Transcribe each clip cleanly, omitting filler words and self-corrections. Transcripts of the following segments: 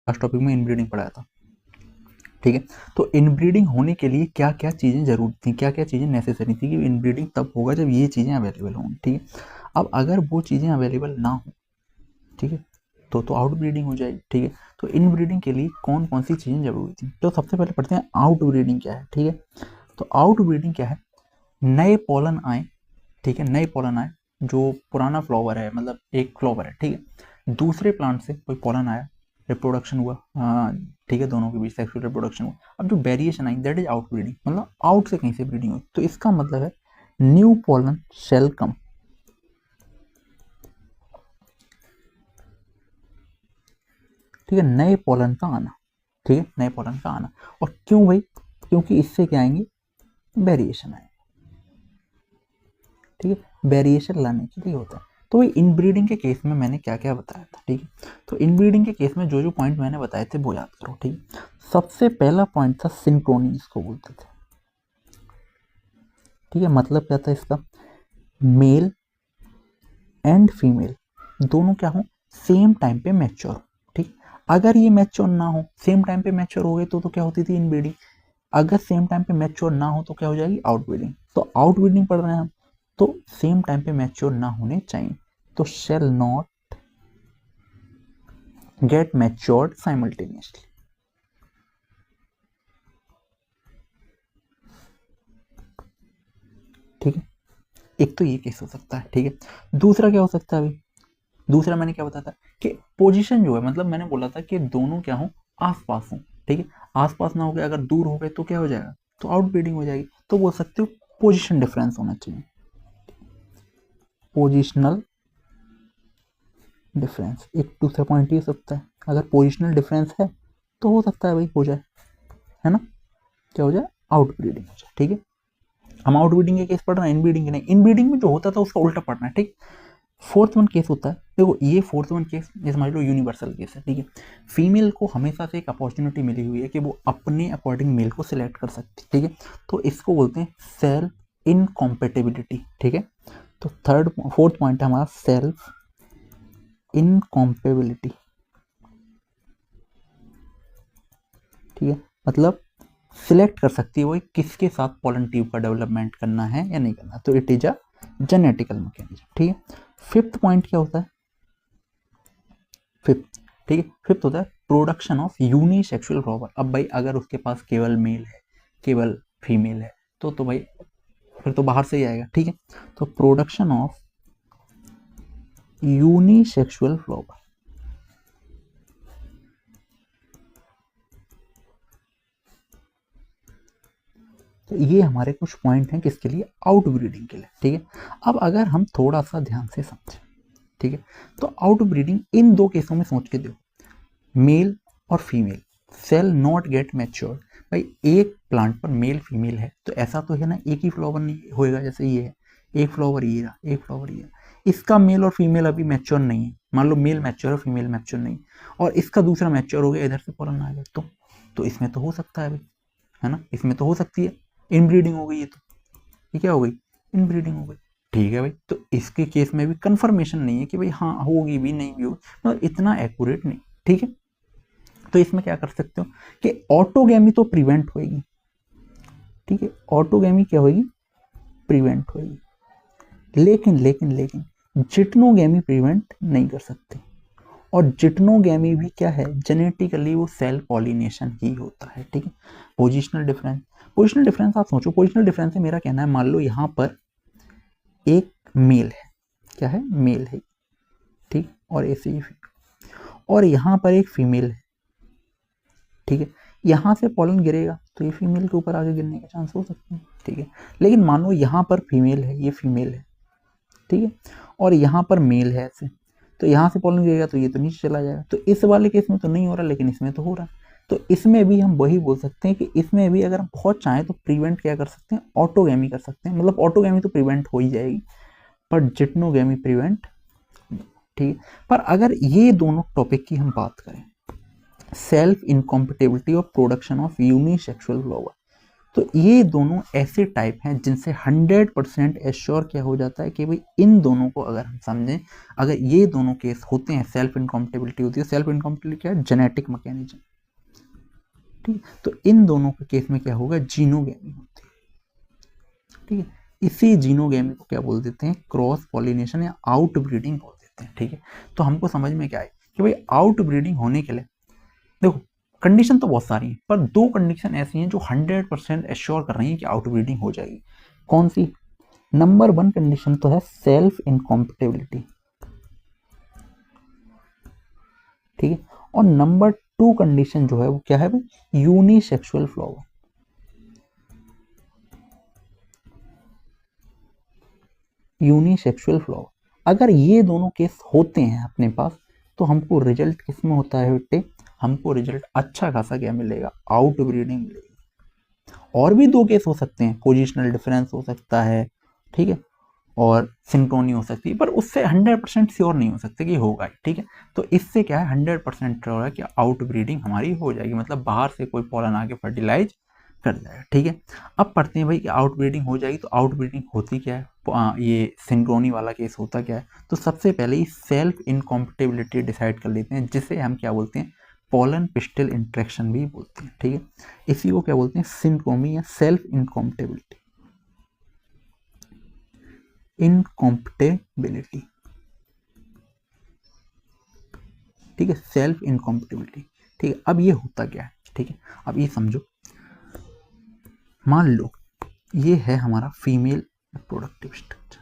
Last topic में inbreeding पढ़ाया था, ठीक है। तो इनब्रीडिंग होने के लिए क्या क्या चीज़ें जरूरी थी, क्या क्या चीज़ें नेसेसरी थी कि इनब्रीडिंग तब होगा जब ये चीज़ें अवेलेबल होंगी, ठीक है। अब अगर वो चीज़ें अवेलेबल ना हो, ठीक है, तो आउटब्रीडिंग हो जाएगी, ठीक है। तो इनब्रीडिंग के लिए कौन कौन सी चीज़ें जरूरी थी, तो सबसे पहले पढ़ते हैं आउटब्रीडिंग क्या है, ठीक है। तो आउटब्रीडिंग क्या है, नए पोलन आए, ठीक है, नए पोलन आए, जो पुराना फ्लावर है, मतलब एक फ्लावर है, ठीक है, दूसरे प्लांट से कोई पोलन आया, रिप्रोडक्शन हुआ, ठीक है, दोनों के बीच सेक्सुअल रिप्रोडक्शन हुआ। अब जो variation I that is outbreeding, मतलब आउट से कहीं से ब्रीडिंग हुई। तो इसका मतलब है न्यू पोलन शेल कम, ठीक है, नए पोलन का आना, ठीक है, नए पोलन का आना। और क्यों भाई, क्योंकि इससे क्या आएंगे, वेरिएशन आएंगे, ठीक है, वेरिएशन लाने के लिए होता है। तो इनब्रीडिंग के केस में मैंने क्या क्या बताया था, ठीक है। तो इनब्रीडिंग के केस में जो जो पॉइंट मैंने बताए थे वो याद करो, ठीक है। सबसे पहला पॉइंट था सिंक्रोनी, इसको बोलते थे, ठीक है। मतलब क्या था इसका, मेल एंड फीमेल दोनों क्या हो, सेम टाइम पे मैच्योर, ठीक। अगर ये मैच्योर ना हो, सेम टाइम पे मैच्योर हो गए तो क्या होती थी, इनब्रीडिंग। अगर सेम टाइम पे मैच्योर ना हो तो क्या हो जाएगी, आउटब्रीडिंग। तो आउटब्रीडिंग पढ़ रहे हैं हम, तो सेम टाइम पे मैच्योर ना होने चाहिए, तो shall not get matured simultaneously, ठीक है। एक तो ये केस हो सकता है, ठीक है। दूसरा क्या हो सकता है अभी, दूसरा मैंने क्या बताया था कि पोजीशन जो है, मतलब मैंने बोला था कि दोनों क्या हो, आसपास हो, ठीक है। आसपास ना हो गए, अगर दूर हो गए तो क्या हो जाएगा, तो आउटब्रीडिंग हो जाएगी। तो बोल सकते हो पोजीशन डिफरेंस होना चाहिए, पोजिशनल डिफरेंस। एक दूसरा पॉइंट ये सकता है, अगर पोजिशनल डिफरेंस है तो हो सकता है भाई हो जाए, है ना, क्या हो जाए, आउटब्रीडिंग हो जाए, ठीक है। हम आउटब्रीडिंग के केस पढ़ रहे हैं, इनब्रीडिंग के नहीं। इनब्रीडिंग में जो होता था उसका उल्टा पढ़ना है, ठीक। फोर्थ वन केस होता है, देखो ये फोर्थ वन केस ये समझ लो यूनिवर्सल केस है, ठीक है। फीमेल को हमेशा से एक अपॉर्चुनिटी मिली हुई है कि वो अपने अकॉर्डिंग मेल को सिलेक्ट कर सकती है, ठीक है। तो इसको बोलते हैं सेल्फ इनकॉम्पेटिबिलिटी, ठीक है। तो फोर्थ पॉइंट है हमारा सेल्फ इनकॉम्पेबिलिटी, ठीक है। मतलब सिलेक्ट कर सकती है वो किसके साथ पॉलन ट्यूब का डेवलपमेंट करना है या नहीं करना, तो it is a genetical mechanism, ठीक है। फिफ्थ पॉइंट क्या होता है, फिफ्थ, ठीक है, फिफ्थ होता है प्रोडक्शन ऑफ यूनिसेक्सुअल फ्लावर। अब भाई अगर उसके पास केवल मेल है, केवल फीमेल है, तो भाई फिर तो बाहर से ही आएगा, ठीक है। तो प्रोडक्शन ऑफ यूनिसेक्सुअल फ्लावर, तो ये हमारे कुछ पॉइंट हैं किसके लिए, आउटब्रीडिंग के लिए, ठीक है। अब अगर हम थोड़ा सा ध्यान से समझें, ठीक है, तो आउटब्रीडिंग इन दो केसों में सोच के दो, मेल और female cell not get matured. भाई एक प्लांट पर मेल फीमेल है तो ऐसा तो है ना, एक ही फ्लावर नहीं होएगा, जैसे ये है एक फ्लावर ये रहा, एक फ्लावर ये रहा, इसका मेल और फीमेल अभी मैच्योर नहीं है, मान लो मेल मैच्योर और फीमेल मैच्योर नहीं, और इसका दूसरा मैच्योर हो गया, इधर से पोलन आ गया, तो इसमें तो हो सकता है भाई, है ना, इसमें तो हो सकती है, इनब्रीडिंग हो गई, ये क्या हो गई, इनब्रीडिंग हो गई, ठीक है भाई। तो इसके केस में भी कंफर्मेशन नहीं है कि भाई हाँ होगी भी नहीं भी होगी, मतलब इतना एक्यूरेट नहीं, ठीक है। तो इसमें क्या कर सकते हो कि ऑटोगेमी तो प्रिवेंट होगी, ठीक है, ऑटोगेमी क्या होगी, प्रिवेंट होगी, लेकिन लेकिन लेकिन जिटनोगेमी प्रिवेंट नहीं कर सकते। और जिटनोगेमी भी क्या है, जेनेटिकली वो सेल पॉलिनेशन ही होता है, ठीक है। पोजिशनल डिफरेंस, पोजिशनल डिफरेंस आप सोचो, पोजिशनल डिफरेंस से मेरा कहना है, मान लो यहाँ पर एक मेल है, क्या है, मेल है, ठीक, और ऐसे ही और यहाँ पर एक फीमेल है, ठीक है। यहाँ से पॉलन गिरेगा तो ये फीमेल के ऊपर आगे गिरने के चांस हो सकते हैं, ठीक है। लेकिन मानो यहाँ पर फीमेल है, ये फीमेल है, ठीक है, और यहाँ पर मेल है ऐसे, तो यहाँ से पॉलन गिरेगा तो ये तो नीचे चला जाएगा। तो इस वाले केस में तो नहीं हो रहा, लेकिन इसमें तो हो रहा है। तो इसमें भी हम वही बोल सकते हैं कि इसमें भी अगर हम बहुत चाहें तो प्रिवेंट क्या कर सकते हैं, ऑटोगेमी कर सकते हैं, मतलब ऑटोगेमी तो प्रिवेंट हो ही जाएगी, पर जिटनोगेमी प्रिवेंट, ठीक है। पर अगर ये दोनों टॉपिक की हम बात करें, सेल्फ इनकॉम्पेटिबिलिटी और प्रोडक्शन ऑफ यूनिसेक्सुअल फ्लावर, तो ये दोनों ऐसे टाइप हैं जिनसे 100% एश्योर क्या हो जाता है कि भाई इन दोनों को अगर हम समझें, अगर ये दोनों केस होते हैं, सेल्फ इनकॉम्पेटिबिलिटी होती है। सेल्फ इनकॉम्पेटिबिलिटी क्या है? जेनेटिक मैकेनिज्म, ठीक है। तो इन दोनों के केस में क्या होगा? जीनोगेमी होती है, ठीक है। इसी जीनोगेमी को क्या बोल देते हैं? क्रॉस पॉलिनेशन या आउट ब्रीडिंग बोल देते हैं, ठीक है। तो हमको समझ में क्या है कि भाई आउट ब्रीडिंग होने के लिए देखो कंडीशन तो बहुत सारी हैं, पर दो कंडीशन ऐसी हैं जो 100% एश्योर कर रही हैं कि आउट ब्रीडिंग हो जाएगी। कौन सी? नंबर 1 कंडीशन तो है सेल्फ इनकॉम्पेटिबिलिटी, ठीक है। और नंबर 2 कंडीशन जो है वो क्या है भाई? Unisexual flower. यूनिसेक्सुअल फ्लावर अगर ये दोनों केस होते हैं अपने पास, तो हमको रिजल्ट किस में होता है बेटे? हमको रिजल्ट अच्छा खासा क्या मिलेगा? आउट ब्रीडिंग मिलेगी। और भी दो केस हो सकते हैं, पोजिशनल डिफरेंस हो सकता है, ठीक है, और सिंक्रोनी हो सकती है, पर उससे 100% श्योर नहीं हो सकते कि होगा, ठीक है। तो इससे क्या है? 100% श्योर है कि आउट ब्रीडिंग हमारी हो जाएगी, मतलब बाहर से कोई पॉलन आके फर्टिलाइज कर जाएगा, ठीक है। अब पढ़ते हैं भाई कि आउट ब्रीडिंग हो जाएगी तो आउट ब्रीडिंग होती क्या है, ये सिंक्रोनी वाला केस होता क्या है। तो सबसे पहले ही सेल्फ इनकॉम्पेटिबिलिटी डिसाइड कर लेते हैं, जिसे हम क्या बोलते हैं? पॉलन पिस्टल इंटरेक्शन भी बोलते हैं, ठीक है। इसी को क्या बोलते हैं? सिंक्रोमी या सेल्फ इनकॉम्पेटिबिलिटी। इनकॉम्पेटिबिलिटी, ठीक है, सेल्फ इनकॉम्पेटिबिलिटी, ठीक है। अब ये होता क्या है, ठीक है, अब ये समझो। मान लो ये है हमारा फीमेल रिप्रोडक्टिव स्ट्रक्चर,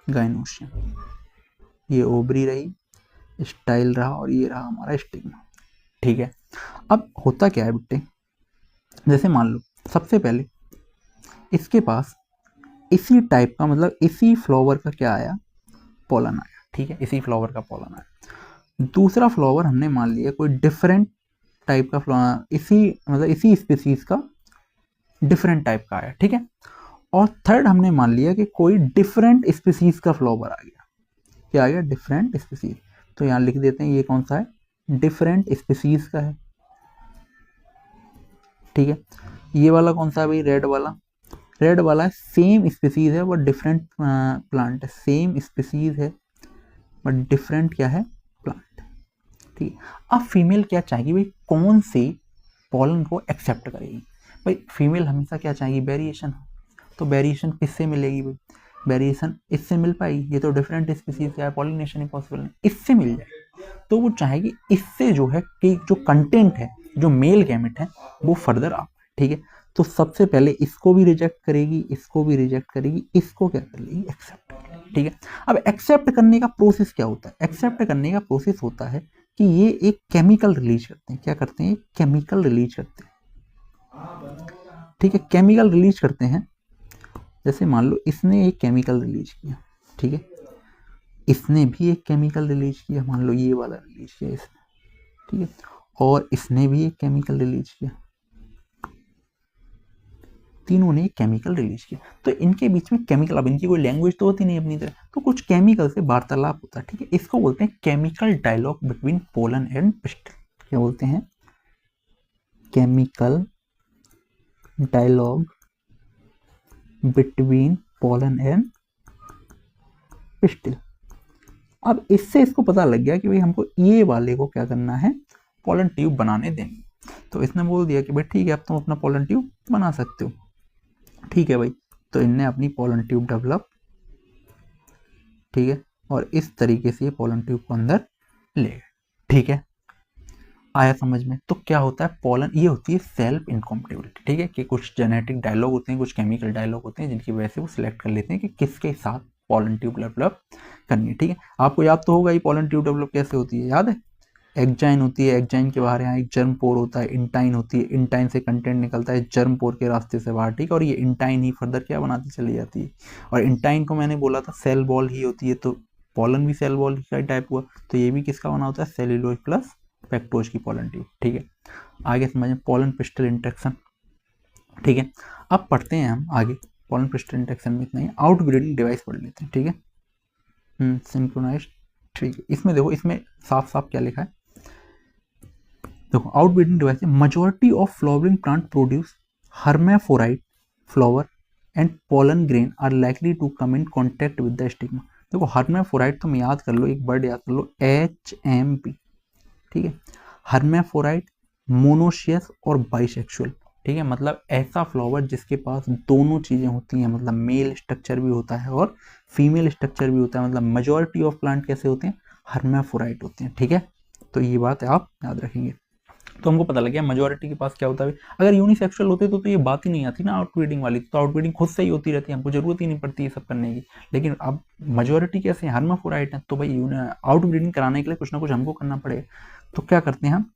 गाइनोशियम, ये ओवरी रही, स्टाइल रहा, और ये रहा हमारा स्टिग्मा, ठीक है। अब होता क्या है बेटे? जैसे मान लो सबसे पहले इसके पास इसी टाइप का, मतलब इसी फ्लावर का क्या आया? पॉलन आया, ठीक है, इसी फ्लावर का पॉलन आया। दूसरा फ्लावर हमने मान लिया कोई डिफरेंट टाइप का इसी मतलब इसी स्पीसीज का डिफरेंट टाइप का आया, ठीक है। और थर्ड हमने मान लिया कि कोई डिफरेंट स्पीसीज का फ्लावर आ गया। क्या आ गया? Different species. तो यहाँ लिख देते हैं ये कौन सा है? डिफरेंट स्पीसीज का है, ठीक है। ये वाला कौन सा है भाई? रेड वाला। रेड वाला है सेम स्पीसीज है बट डिफरेंट प्लांट है, सेम स्पीसीज है बट डिफरेंट क्या है? प्लांट, ठीक है। अब फीमेल क्या चाहेगी भाई? कौन से पॉलन को एक्सेप्ट करेगी? भाई फीमेल हमेशा क्या चाहेगी? वेरिएशन। तो वेरिएशन किससे मिलेगी भाई? वेरिएशन इससे मिल पाएगी, ये तो डिफरेंट स्पीसीज का है, पॉलिनेशन पॉसिबल नहीं, इससे मिल जाएगी। तो वो चाहेगी इससे जो है कि जो कंटेंट है, जो मेल गैमेट है, वो फर्दर आ, ठीक है। तो सबसे पहले इसको भी रिजेक्ट करेगी, इसको भी रिजेक्ट करेगी, इसको क्या कर लेगी? एक्सेप्ट कर लेगी, ठीक है। अब एक्सेप्ट करने का प्रोसेस क्या होता है? एक्सेप्ट करने का प्रोसेस होता है कि ये एक केमिकल रिलीज करते हैं। क्या करते हैं? केमिकल रिलीज करते हैं, ठीक है, केमिकल रिलीज करते हैं। जैसे मान लो इसने एक केमिकल रिलीज किया, ठीक है, इसने भी एक केमिकल रिलीज किया, मान लो ये वाला रिलीज किया इसने, ठीक है, और इसने भी एक केमिकल रिलीज किया, तीनों ने केमिकल रिलीज किया। तो इनके बीच में केमिकल, अब इनकी कोई लैंग्वेज तो होती नहीं अपनी तरह, तो कुछ केमिकल से वार्तालाप होता है, ठीक है। इसको बोलते हैं chemical dialogue between pollen and pistil. क्या बोलते हैं? Chemical dialogue between pollen and pistil. अब इससे इसको पता लग गया कि भाई हमको ये वाले को क्या करना है? पोलन ट्यूब बनाने देंगे। तो इसने बोल दिया कि भाई ठीक है, अब तुम अपना पोलन ट्यूब बना सकते हो, ठीक है भाई। तो इनने अपनी पोलन ट्यूब डेवलप, ठीक है, और इस तरीके से ये पोलन ट्यूब को अंदर ले गए, ठीक है। आया समझ में? तो क्या होता है? पोलन, ये होती है सेल्फ इनकॉम्पेटिबिलिटी, ठीक है, कि कुछ जेनेटिक डायलॉग होते हैं, कुछ केमिकल डायलॉग होते हैं, जिनकी वजह से वो सिलेक्ट कर लेते हैं कि किसके साथ पोलन ट्यूब डेवलप करनी है, ठीक है। आपको याद तो होगा ये पोलन ट्यूब डेवलप कैसे होती है, याद है? एग्जाइन होती है, एग्जाइन के बाहर यहाँ एक जर्म पोर होता है, इंटाइन होती है, इंटाइन से कंटेंट निकलता है जर्म पोर के रास्ते से बाहर, ठीक है, और ये इंटाइन ही फर्दर क्या बनाती चली जाती है। और इंटाइन को मैंने बोला था सेल बॉल ही होती है, तो पोलन भी सेल बॉल का टाइप हुआ, तो ये भी किसका बना होता है? सेल्यूलोज प्लस पेक्टोज की पोलन ट्यूब, ठीक है। आगे समझें पोलन पिस्टल इंटरेक्शन, ठीक है। अब पढ़ते हैं हम आगे, पोलन पिस्टल इंटरेक्शन में इतना ही, आउट ब्रीडिंग डिवाइस पढ़ लेते हैं, ठीक है। सिंक्रोनाइज्ड, ठीक है। इसमें देखो, इसमें साफ साफ क्या लिखा है? देखो आउटब्रीडिंग डिवाइस है, majority of flowering plant produce hermaphrodite flower and pollen grain are likely to come in contact with the stigma। देखो hermaphrodite तुम याद कर लो, एक वर्ड याद कर लो, HMP, ठीक है। hermaphrodite, मोनोशियस और बाइसेक्सुअल, ठीक है, मतलब ऐसा फ्लावर जिसके पास दोनों चीजें होती हैं, मतलब मेल स्ट्रक्चर भी होता है और फीमेल स्ट्रक्चर भी होता है, मतलब मेजॉरिटी ऑफ प्लांट कैसे होते हैं, hermaphrodite होते हैं, ठीक है। तो ये बात आप याद रखेंगे। तो हमको पता लग गया मेजोरिटी के पास क्या होता है। अगर यूनिसेक्सुअल होते तो ये बात ही नहीं आती ना आउटब्रीडिंग वाली, तो आउटब्रीडिंग खुद से ही होती रहती है, हमको जरूरत ही नहीं पड़ती ये सब करने की। लेकिन अब मेजोरिटी कैसे हर्माफ्रोडाइट है, तो भाई आउटब्रीडिंग कराने के लिए कुछ ना कुछ हमको करना पड़ेगा। तो क्या करते हैं हम,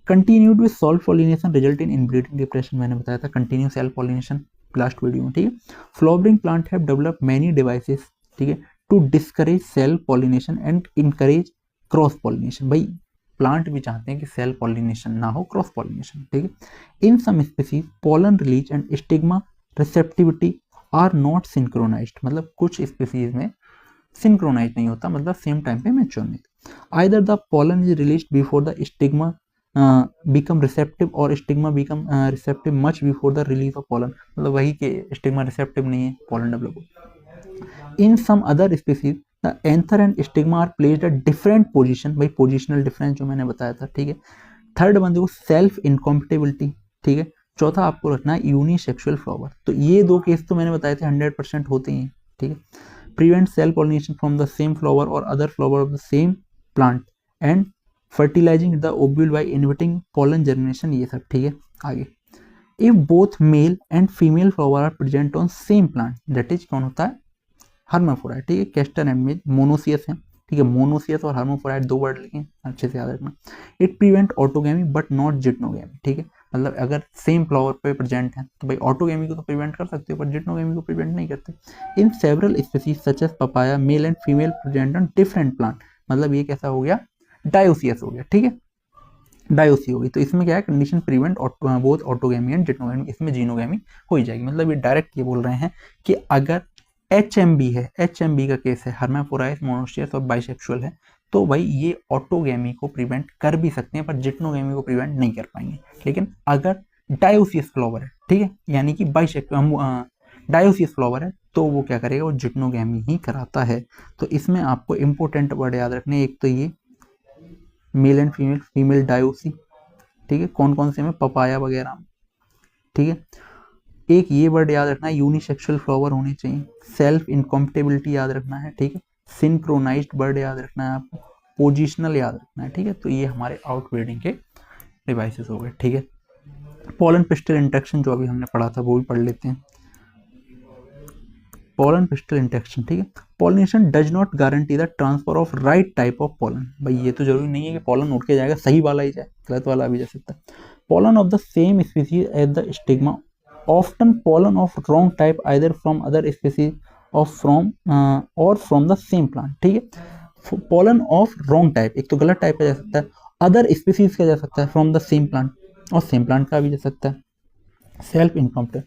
continued with self pollination result in inbreeding depression, मैंने बताया था continue self pollination last video में, ठीक है। Flowering plant have develop many devices, ठीक है, to discourage self pollination and encourage cross pollination. भाई प्लांट भी चाहते हैं कि सेल पॉलिनेशन ना हो, क्रॉस पॉलिनेशन, ठीक है। In some species pollen release and stigma receptivity are not synchronized, मतलब कुछ स्पीसीज में सिंक्रोनाइज नहीं होता, मतलब सेम टाइम पे मैच्योर नहीं। Either the pollen is release before the stigma become receptive और stigma become receptive much before the release of pollen, मतलब वही के स्टिग्मा रिसेप्टिव नहीं है, पोलन डेवलप हो। In some other species the anther and stigma are placed at different position, भाई positional difference जो मैंने बताया था, ठीक है। थर्ड वन देखो सेल्फ इनकॉम्पिटेबिलिटी, ठीक है। चौथा आपको रखना है यूनिसेक्सुअल फ्लावर, तो ये दो केस तो मैंने बताए थे 100% होते ही हैं, ठीक है। Prevent self pollination from the same flower और other flower of the same plant and fertilising the ovule by inviting pollen germination, ये सब, ठीक है। आगे if both male and female flower are present on same plant, that is कौन होता है, hermaphrodite, ठीक है। कैस्टर एंड मेल मोनोसियस है, ठीक है। मोनोसियस और हर्माफ्रोडाइट दो वर्ड लिखे, अच्छे से याद रखना। It prevent autogamy but not geitonogamy, ठीक है, मतलब अगर सेम फ्लावर पे प्रेजेंट है तो भाई ऑटोगेमी को तो प्रिवेंट कर सकते हो पर जिटनोगेमी को प्रिवेंट नहीं करते। In several species such as papaya male and female present on different plant, मतलब ये कैसा हो गया, डायोसियस हो गया, ठीक है, डायोसी होगी। तो इसमें क्या है, condition prevent both autogamy and geitonogamy, इसमें जीनोगेमी हो ही जाएगी। मतलब ये डायरेक्ट ये बोल रहे हैं कि अगर HMB है, HMB का केस है, हर्माफ्रोडाइट, मोनोसियस और बाइसेक्सुअल है, तो भाई ये ऑटोगेमी को प्रिवेंट कर भी सकते हैं पर जिटनोगेमी को प्रिवेंट नहीं कर पाएंगे। लेकिन अगर डायोसियस फ्लावर है, ठीक है, यानी कि डायोसियस फ्लावर है, तो वो क्या करेगा, वो जिटनोगेमी ही कराता है। तो इसमें आपको इंपॉर्टेंट वर्ड याद रखने, एक तो ये मेल एंड फीमेल, फीमेल डायोसी, ठीक है, कौन कौन से में, पपाया वगैरह, ठीक है। एक ये वर्ड याद रखना है, यूनिसेक्सुअल फ्लावर होने चाहिए। सेल्फ इनकॉम्पिटेबिलिटी याद रखना है, ठीक है। सिंक्रोनाइज्ड वर्ड याद रखना है आपको, पोजिशनल याद रखना है, ठीक है। तो ये हमारे आउटब्रीडिंग के डिवाइसेस हो गए, ठीक है। पोलन पिस्टल इंटरेक्शन जो अभी हमने पढ़ा था वो भी पढ़ लेते हैं। पोलन पिस्टल इंटरेक्शन, ठीक है। Pollination does not guarantee the transfer of right type of pollen, भाई ये तो जरूरी नहीं है कि पोलन उड़ के जाएगा, सही वाला ही जाए, गलत वाला भी जा सकता है। Pollen of the same species as the stigma, often pollen of wrong type either from other species or from the same plant, ठीक है। pollen of wrong type, एक तो गलत टाइप का जा सकता है, अदर स्पीसीज का जा सकता है, फ्रॉम द सेम प्लांट, और सेम प्लांट का भी जा सकता है। Self incompetent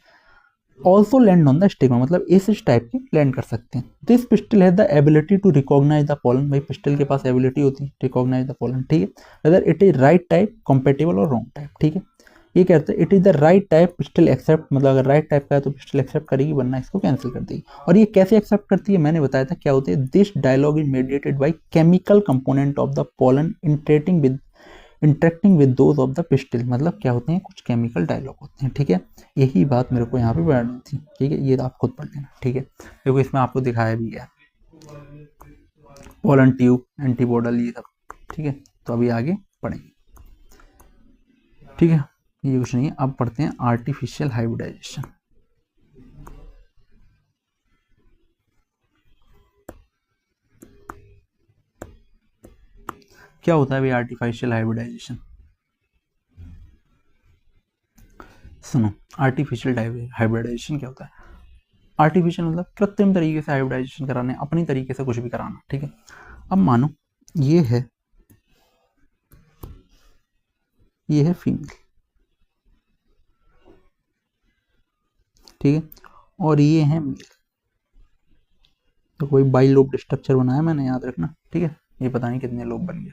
also land on the stigma, मतलब इस टाइप की लैंड कर सकते हैं। This pistil has the ability to recognise the pollen, भाई पिस्टल के पास एबिलिटी होती है रिकॉग्नाइज द पोलन, ठीक है, whether it is right type, compatible और रॉन्ग टाइप, ठीक है। ये कहते हैं it is the right type pistil accept, मतलब अगर राइट टाइप का है तो पिस्टल एक्सेप्ट करेगी, वरना इसको कैंसिल कर देगी। और ये कैसे एक्सेप्ट करती है, मैंने बताया था क्या होते हैं, this dialogue is mediated by chemical component of the pollen interacting with those of the pistil, मतलब क्या होते हैं, कुछ केमिकल डायलॉग होते हैं, ठीक है। यही बात मेरे को यहाँ पे बढ़ानी थी, ठीक है, ये आप खुद पढ़ लेना, ठीक है, क्योंकि इसमें आपको दिखाया भी गया पोलन ट्यूब, एंटीबॉडल, ये सब, ठीक है। तो अभी आगे पढ़ेंगे, ठीक है, ये कुछ नहीं है। अब पढ़ते हैं आर्टिफिशियल हाइब्रिडाइजेशन। क्या होता है भाई आर्टिफिशियल हाइब्रिडाइजेशन, सुनो, आर्टिफिशियल हाइब्रिडाइजेशन क्या होता है। आर्टिफिशियल मतलब कृत्रिम तरीके से हाइब्रिडाइजेशन कराने, अपनी तरीके से कुछ भी कराना, ठीक है। अब मानो ये है फीमेल, ठीक है, और ये है मेल, तो कोई बाई लोब स्ट्रक्चर बनाया मैंने, याद रखना, ठीक है। ये पता नहीं कितने लोब बन गया,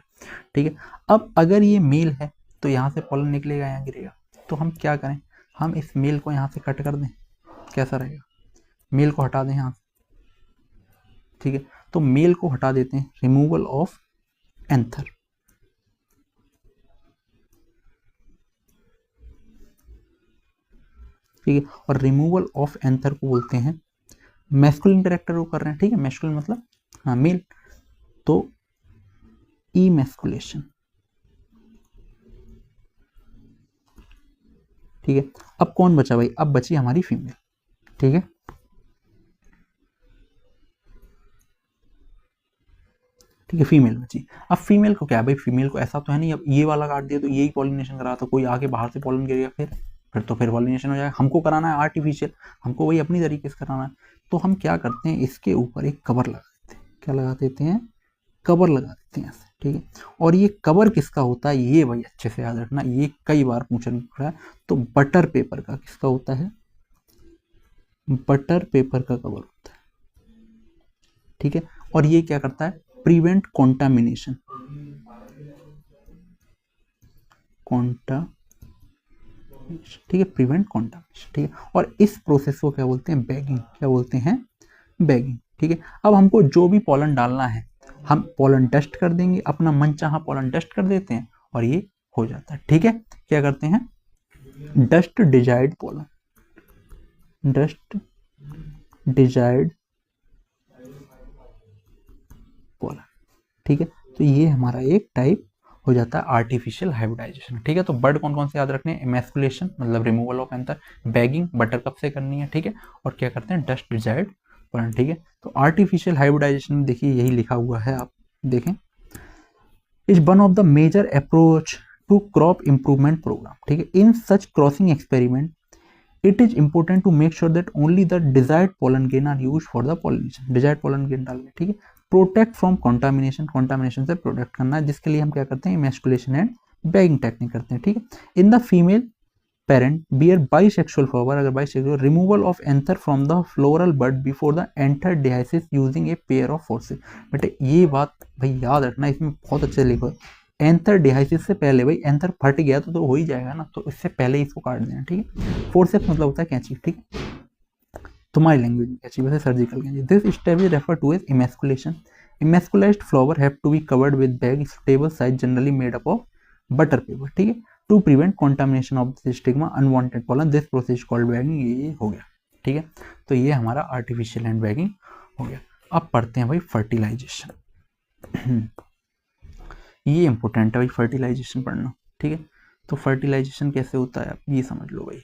ठीक है। अब अगर ये मेल है तो यहाँ से पॉलन निकलेगा, यहाँ गिरेगा। तो हम क्या करें, हम इस मेल को यहाँ से कट कर दें, कैसा रहेगा, मेल को हटा दें यहाँ से, ठीक है। तो मेल को हटा देते हैं, रिमूवल ऑफ एंथर, ठीक है। और रिमूवल ऑफ एंथर को बोलते हैं, मैस्कुलिन कैरेक्टर को कर रहे हैं, ठीक है, मैस्कुलिन मतलब हाँ मेल, तो इमैस्कुलेशन, ठीक है। अब कौन बचा भाई, अब बची हमारी फीमेल, ठीक है। ठीक है, फीमेल बची। अब फीमेल को क्या है भाई, फीमेल को ऐसा तो है नहीं अब ये वाला काट दिया तो यही पॉलिनेशन करा, तो कोई आके बाहर से पॉलन गिरेगा फिर तो फिर पॉलिनेशन हो जाएगा। हमको कराना है आर्टिफिशियल, हमको वही अपनी तरीके से कराना है। तो हम क्या करते हैं, इसके ऊपर एक कवर लगा देते हैं, क्या लगा देते हैं, कवर लगा देते हैं ऐसे, ठीक है। और ये कवर किसका होता है, ये भाई अच्छे से याद रखना, ये कई बार पूछना पड़ा है। तो बटर पेपर का किसका होता है, बटर पेपर का कवर होता है, ठीक है। और ये क्या करता है, प्रिवेंट कॉन्टामिनेशन, ठीक है, प्रिवेंट कॉन्टामिनेशन, ठीक है। और इस प्रोसेस को क्या बोलते हैं, बैगिंग, क्या बोलते हैं, बैगिंग, ठीक है। अब हमको जो भी पॉलन डालना है हम पॉलन डस्ट कर देंगे, अपना मनचाहा पॉलन डस्ट कर देते हैं और ये हो जाता है, ठीक है। क्या करते हैं, dust desired pollen, dust desired pollen, ठीक है। तो ये हमारा एक टाइप हो जाता है आर्टिफिशियल हाइब्रिडाइजेशन, ठीक है। तो बर्ड कौन कौन से याद रखने हैं, इमैस्कुलेशन मतलब removal of anther, bagging butter cup से करनी है, ठीक है। और क्या करते हैं, डस्ट डिजायर्ड पॉलन, ठीक है। तो आर्टिफिशियल हाइब्रिडाइजेशन में देखिए यही लिखा हुआ है, आप देखें, is one of the major approach to crop improvement programme, ठीक है। In such crossing experiment it is important to make sure that only the desired pollen grain are used for the pollination, desired pollen grain डाल के, ठीक है। Protect from contamination, contamination से protect करना है, जिसके लिए हम क्या करते हैं, इमैस्कुलेशन एंड बैगिंग टेक्निक करते हैं, ठीक है। In the female parent bear bisexual flower, अगर bisexual, removal of anther from the floral bud before the anther dehiscence using a pair of forceps. बेटे ये बात भाई याद रखना, इसमें बहुत अच्छे लिखो है, एंथर डिहाइसिस से पहले, भाई एंथर फट गया तो हो ही जाएगा ना, तो इससे पहले इसको काट देना, ठीक है। फोर्सेप्स मतलब होता है कैंची, ठीक है, तुम्हारी लैंग्वेज में कैंची, वैसे सर्जिकल कैंची। This step is refer to as emasculation. Emasculated flower have to be covered with bag suitable size generally made up of butter paper, ठीक है, to prevent contamination of the stigma unwanted pollen, this process called bagging, ये हो गया, ठीक है। तो ये हमारा आर्टिफिशियल हैंड बैगिंग हो गया। अब पढ़ते हैं भाई फर्टिलाइजेशन ये इंपॉर्टेंट है भाई, फर्टिलाइजेशन पढ़ना, ठीक है। तो फर्टिलाइजेशन कैसे होता है आप ये समझ लो भाई,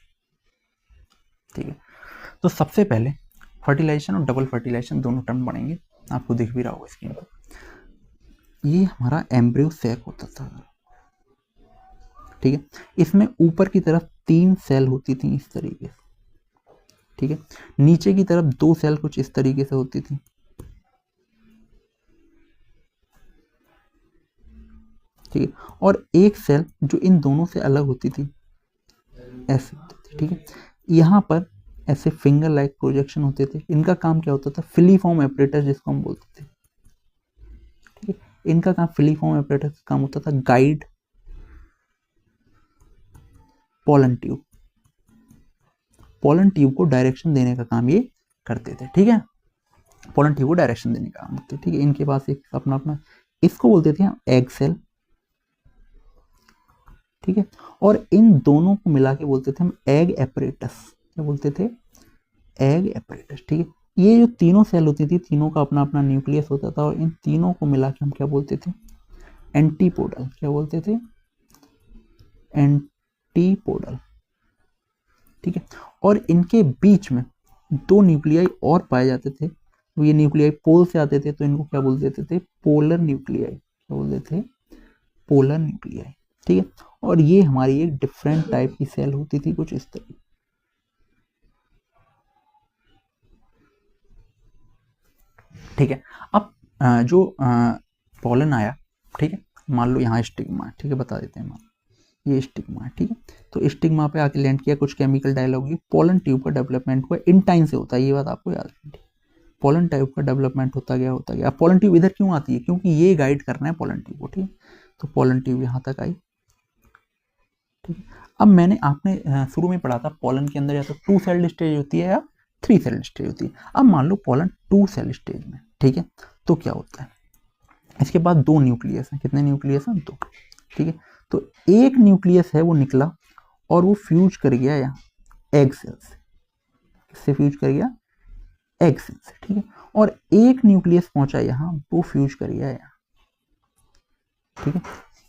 ठीक है। तो सबसे पहले फर्टिलाइजेशन और डबल फर्टिलाइजेशन दोनों टर्म पढ़ेंगे, आपको दिख भी रहा होगा स्क्रीन पर। ये हमारा एम्ब्रियो सैक होता था, ठीक है। इसमें ऊपर की तरफ 3 सेल होती थी इस तरीके से, ठीक है। नीचे की तरफ 2 सेल कुछ इस तरीके से होती थी, ठीक है। और एक सेल जो इन दोनों से अलग होती थी ऐसे होती थी, ठीक है। यहाँ पर ऐसे फिंगर लाइक प्रोजेक्शन होते थे। इनका काम क्या होता था, फिलीफॉर्म एपरेटस जिसको हम बोलते थे, ठीक है। इनका काम, फिलीफॉर्म एपरेटस का काम होता था guide pollen tube, pollen tube को डायरेक्शन देने का काम ये करते थे, ठीक है। पोलन ट्यूब को डायरेक्शन देने का काम करते, ठीक है। इनके पास एक अपना अपना, इसको बोलते थे हम एग सेल, ठीक है। और इन दोनों को मिला के बोलते थे हम एग एपरेटस, क्या बोलते थे, एग एपरेटस, ठीक है। ये जो तीनों सेल होती थी, तीनों का अपना अपना न्यूक्लियस होता था, और इन तीनों को मिला के हम क्या बोलते थे, एंटीपोडल, क्या बोलते थे, एंटीपोडल, ठीक है। और इनके बीच में 2 न्यूक्लियाई और पाए जाते थे, तो ये न्यूक्लियाई पोल से आते थे, तो इनको क्या बोल देते थे, पोलर न्यूक्लियाई, क्या बोलते थे, पोलर न्यूक्लियाई, ठीक है। और ये हमारी एक डिफरेंट टाइप की सेल होती थी कुछ इस तरह, ठीक है। अब जो पोलन आया, ठीक है, मान लो यहाँ स्टिग्मा, ठीक है, बता देते हैं, मान ये स्टिग्मा है, ठीक है। तो स्टिग्मा पे आके लैंड किया, कुछ केमिकल डायलॉग, पोलन ट्यूब का डेवलपमेंट हुआ इन टाइम से होता है, ये बात आपको याद रखनी है। पोलन ट्यूब का डेवलपमेंट होता गया। अब पोलन ट्यूब इधर क्यों आती है, क्योंकि ये गाइड करना है पोलन ट्यूब को, ठीक है। तो पोलन ट्यूब यहाँ तक आई, ठीक है। अब मैंने आपने शुरू में पढ़ा था पोलन के अंदर या तो 2 सेल स्टेज होती है या 3 सेल स्टेज होती है। अब मान लो पोलन 2 सेल स्टेज में, ठीक है, तो क्या होता है, इसके बाद 2 न्यूक्लियस हैं, कितने न्यूक्लियस हैं, 2, ठीक है। तो एक न्यूक्लियस है वो निकला और वो फ्यूज कर गया यहाँ एग सेल से, किससे फ्यूज कर गया, एग सेल से, ठीक है। और एक न्यूक्लियस पहुंचा यहाँ, वो फ्यूज कर गया यहाँ, ठीक है।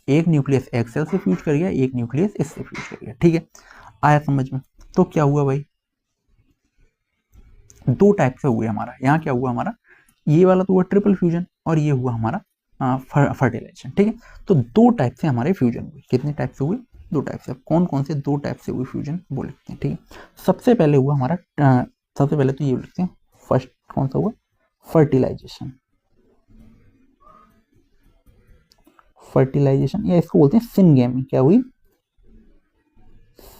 एक न्यूक्लियस एग सेल से फ्यूज कर गया, एक न्यूक्लियस इससे फ्यूज कर गया, ठीक है। आया समझ में। तो क्या हुआ भाई, 2 टाइप से हुए हमारा, यहाँ क्या हुआ हमारा, ये वाला तो हुआ ट्रिपल फ्यूजन और ये हुआ हमारा फर्टिलाइजेशन, ठीक है। तो 2 टाइप से हमारे फ्यूजन हुए, कितने टाइप से हुए, 2 टाइप से। कौन कौन से 2 टाइप से हुए फ्यूजन वो लिखते हैं, ठीक है। सबसे पहले हुआ हमारा सबसे पहले तो ये लिखते हैं, फर्स्ट कौन सा हुआ, फर्टिलाइजेशन, फर्टिलाइजेशन या इसको बोलते हैं सिनगेमी, क्या हुई,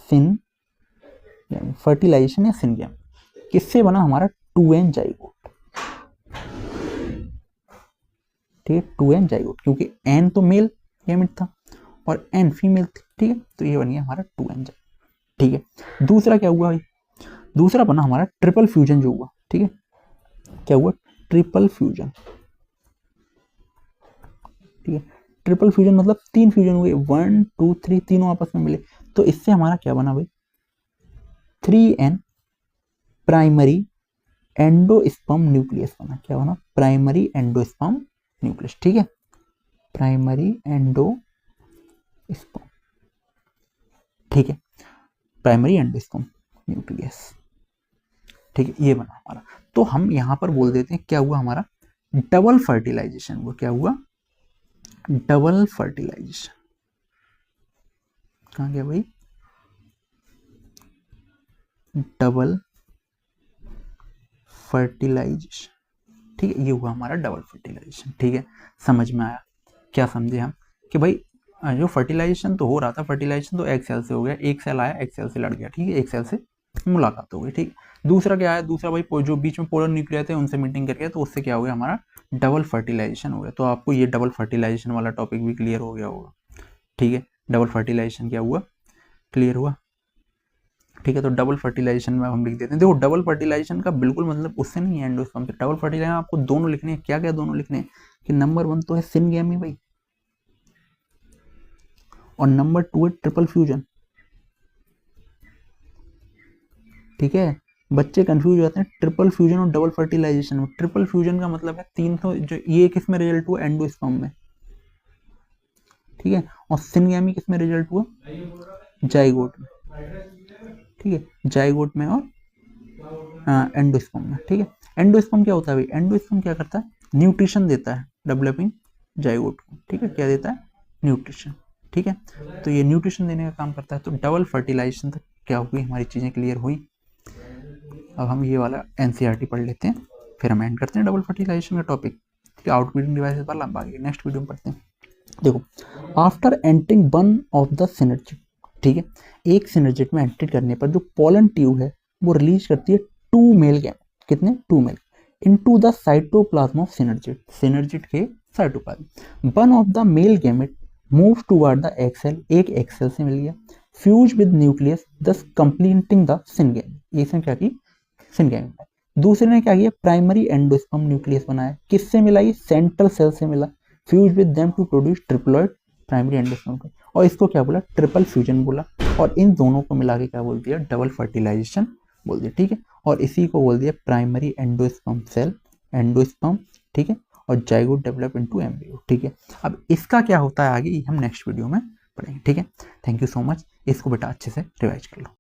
सिन फर्टिलाइजेशन या सिनगेमी। किससे बना हमारा 2n जाइगोट, ठीक है, 2n जाइगोट, क्योंकि n तो मेल गैमेट था और n फीमेल थी, ठीक है। तो ये बन गया हमारा 2n जाइगोट, ठीक है। दूसरा क्या हुआ भाई, दूसरा बना हमारा ट्रिपल फ्यूजन जो हुआ, ठीक है। क्या हुआ, ट्रिपल फ्यूजन, ठीक है। ट्रिपल फ्यूजन मतलब 3 फ्यूजन हुए, 1 2 3, तीनों आपस में मिले। तो इससे हमारा क्या बना भाई, 3n प्राइमरी एंडोस्पर्म न्यूक्लियस बना, क्या बना, प्राइमरी एंडोस्पर्म न्यूक्लियस, ठीक है, प्राइमरी एंडोस्पर्म, ठीक है, प्राइमरी एंडोस्पर्म न्यूक्लियस, ठीक है, ये बना हमारा। तो हम यहां पर बोल देते हैं क्या हुआ हमारा, डबल फर्टिलाइजेशन हुआ, क्या हुआ, डबल फर्टिलाइजेशन। कहां गया भाई, डबल फर्टिलाइजेशन, ठीक है, ये हुआ हमारा डबल फर्टिलाइजेशन, ठीक है। समझ में आया, क्या समझे हम कि भाई जो फर्टिलाइजेशन तो हो रहा था, फर्टिलाइजेशन तो एग सेल से हो गया, एक सेल आया एग सेल से लड़ गया, ठीक है, एक सेल से मुलाकात हो गई, ठीक। दूसरा क्या आया, दूसरा भाई जो बीच में पोलर न्यूक्लियर थे उनसे मीटिंग करके, तो उससे क्या हो गया हमारा डबल फर्टिलाइजेशन हो गया। तो आपको ये डबल फर्टिलाइजेशन वाला टॉपिक भी क्लियर हो गया होगा, ठीक है। डबल फर्टिलाइजेशन क्या हुआ, क्लियर हुआ, ठीक है। तो डबल फर्टिलाइजेशन में हम लिख देते हैं, देखो डबल फर्टिलाइजेशन का बिल्कुल मतलब उससे नहीं है एंडोस्पर्म से, डबल फर्टिलाइजेशन आपको दोनों लिखने हैं, क्या क्या दोनों लिखने हैं, कि नंबर 1 तो है सिनगेमी भाई और नंबर 2 है ट्रिपल फ्यूजन, ठीक है। बच्चे कंफ्यूज हो जाते हैं ट्रिपल फ्यूजन और डबल फर्टिलाइजेशन में। ट्रिपल फ्यूजन का मतलब है 3 तो जो ये किस में रिजल्ट हुआ, एंडोस्पर्म में, ठीक है, और सिनगेमी किस में रिजल्ट हुआ, जाइगोट में, ठीक है, जाइगोट में और एंडोस्पर्म में, ठीक है। एंडोस्पर्म क्या होता है भाई, एंडोस्पर्म क्या करता है, न्यूट्रिशन देता है डेवलपिंग जाइगोट को, ठीक है, क्या देता है, न्यूट्रिशन, ठीक है। तो ये न्यूट्रिशन देने का काम करता है। तो डबल फर्टिलाइजेशन तक क्या हुई, हमारी चीजें क्लियर हुई। अब हम ये वाला एनसीईआरटी पढ़ लेते हैं, फिर हम एंड करते हैं डबल फर्टिलाइजेशन का टॉपिक, ठीक है। आउटब्रीडिंग डिवाइसेस पर हम आगे नेक्स्ट वीडियो में पढ़ते हैं। देखो, after entering one of the synergid, ठीक है, एक सिनर्जिट में एंटर करने पर जो पोलन ट्यूब है वो रिलीज करती है 2 मेल गैमेट, कितने, 2 male, into the cytoplasm of synergid, synergid के cytoplasm. One of the male gamete move toward the egg cell, एक एग सेल से मिल गया, fuse with nucleus thus completing the syngamy, इसने क्या की, सिनगेमी। दूसरे ने क्या किया, प्राइमरी एंडोस्पर्म न्यूक्लियस बनाया, किससे मिला, ये सेंट्रल सेल से मिला, fuse with them to produce triploid primary endosperm, और इसको क्या बोला, ट्रिपल फ्यूजन बोला, और इन दोनों को मिला के क्या बोल दिया, डबल फर्टिलाइजेशन बोल दिया, ठीक है। और इसी को बोल दिया प्राइमरी एंडोस्पर्म सेल, एंडोस्पर्म, ठीक है, और जाइगोट डेवलप इनटू एम्ब्रियो, ठीक है। अब इसका क्या होता है आगे हम नेक्स्ट वीडियो में पढ़ेंगे, ठीक है। थैंक यू सो मच, इसको बेटा अच्छे से रिवाइज कर लो।